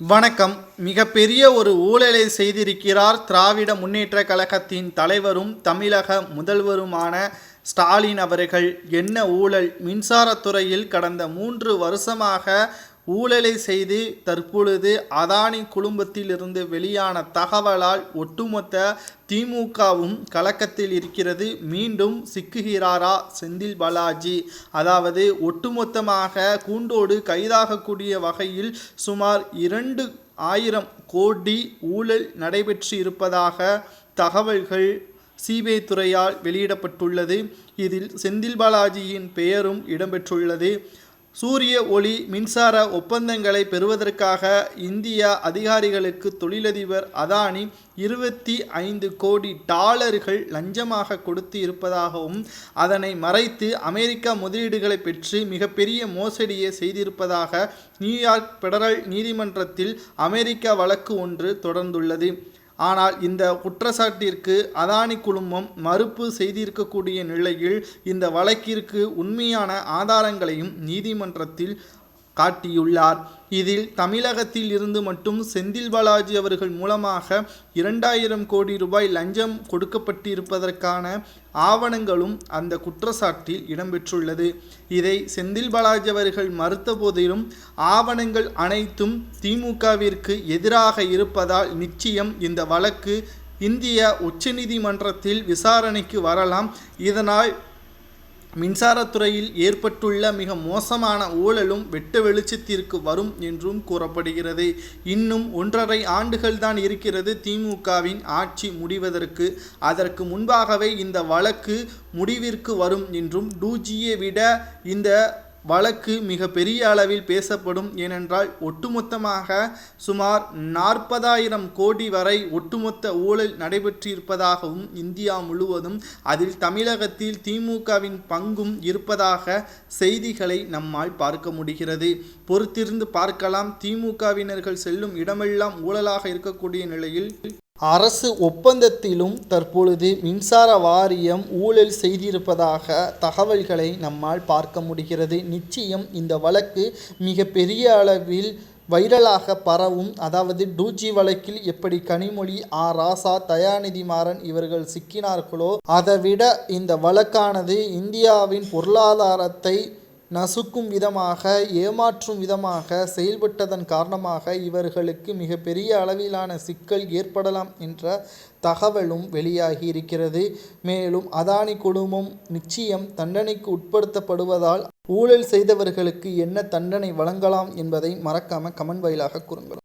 வணக்கம். மிகப்பெரிய ஒரு ஊழலை செய்திருக்கிறார் திராவிட முன்னேற்றக் கழகத்தின் தலைவரும் தமிழக முதல்வருமான ஸ்டாலின் அவர்கள். என்ன ஊழல்? மின்சாரத்துறையில் கடந்த 3 வருஷமாக ஊழலை செய்து தற்பொழுது அதானி குழுமத்திலிருந்து வெளியான தகவலால் ஒட்டுமொத்த திமுகவும் கலக்கத்தில் இருக்கிறது. மீண்டும் சிக்குகிறாரா செந்தில் பாலாஜி? அதாவது ஒட்டுமொத்தமாக கூண்டோடு கைதாகக்கூடிய வகையில் சுமார் 2,000 கோடி ஊழல் நடைபெற்று இருப்பதாக தகவல்கள் சிபிஐ துறையால் வெளியிடப்பட்டுள்ளது. இதில் செந்தில் பாலாஜியின் பெயரும் இடம்பெற்றுள்ளது. சூரிய ஒளி மின்சார ஒப்பந்தங்களை பெறுவதற்காக இந்திய அதிகாரிகளுக்கு தொழிலதிபர் அதானி 25 கோடி டாலர்கள் லஞ்சமாக கொடுத்து இருப்பதாகவும் அதனை மறைத்து அமெரிக்கா முதலீடுகளை பெற்று மிகப்பெரிய மோசடியை செய்திருப்பதாக நியூயார்க் பெடரல் நீதிமன்றத்தில் அமெரிக்கா வழக்கு ஒன்று தொடர்ந்துள்ளது. ஆனால் இந்த குற்றச்சாட்டிற்கு அதானி குழுமம் மறுப்பு செய்திருக்கக்கூடிய நிலையில் இந்த வழக்கிற்கு உண்மையான ஆதாரங்களையும் நீதிமன்றத்தில் காட்டியுள்ளார். இதில் தமிழகத்தில் இருந்து மட்டும் செந்தில் பாலாஜி அவர்கள் மூலமாக 2,000 கோடி ரூபாய் லஞ்சம் கொடுக்கப்பட்டிருப்பதற்கான ஆவணங்களும் அந்த குற்றச்சாட்டில் இடம்பெற்றுள்ளது. இதை செந்தில் பாலாஜி அவர்கள் மறுத்த போதிலும் ஆவணங்கள் அனைத்தும் திமுகவிற்கு எதிராக இருப்பதால் நிச்சயம் இந்த வழக்கு இந்திய உச்சநீதிமன்றத்தில் விசாரணைக்கு வரலாம். இதனால் மின்சாரத்துறையில் ஏற்பட்டுள்ள மிக மோசமான ஊழலும் வெட்ட வெளிச்சத்திற்கு வரும் என்றும் கூறப்படுகிறது. இன்னும் 1.5 ஆண்டுகள் தான் இருக்கிறது திமுகவின் ஆட்சி முடிவதற்கு. அதற்கு முன்பாகவே இந்த வழக்கு முடிவிற்கு வரும் என்றும் 2Gயை விட இந்த வழக்கு மிக பெரிய அளவில் பேசப்படும். ஏனென்றால் ஒட்டுமொத்தமாக சுமார் 40,000 கோடி வரை ஒட்டுமொத்த ஊழல் நடைபெற்றிருப்பதாகவும் இந்தியா முழுவதும் அதில் தமிழகத்தில் திமுகவின் பங்கும் இருப்பதாக செய்திகளை நம்மால் பார்க்க முடிகிறது. பொறுத்திருந்து பார்க்கலாம். திமுகவினர்கள் செல்லும் இடமெல்லாம் ஊழலாக இருக்கக்கூடிய நிலையில் அரசு ஒப்பந்தத்திலும் தற்பொழுது மின்சார வாரியம் ஊழல் செய்திருப்பதாக தகவல்களை நம்மால் பார்க்க முடிகிறது. நிச்சயம் இந்த வழக்கு மிக பெரிய அளவில் வைரலாக பரவும். அதாவது 2G வழக்கில் எப்படி கனிமொழி, ராசா, தயாநிதி மாறன் இவர்கள் சிக்கினார்களோ அதைவிட இந்த வழக்கானது இந்தியாவின் பொருளாதாரத்தை நசுக்கும் விதமாக, ஏமாற்றும் விதமாக செயல்பட்டதன் காரணமாக இவர்களுக்கு மிகப்பெரிய அளவிலான சிக்கல் ஏற்படலாம் என்ற தகவலும் வெளியாகி இருக்கிறது. மேலும் அதானி குழுமம் நிச்சயம் தண்டனைக்கு உட்படுத்தப்படுவதால் ஊழல் செய்தவர்களுக்கு என்ன தண்டனை வழங்கலாம் என்பதை மறக்காம கமெண்ட் வாயிலாக கூறுங்கள்.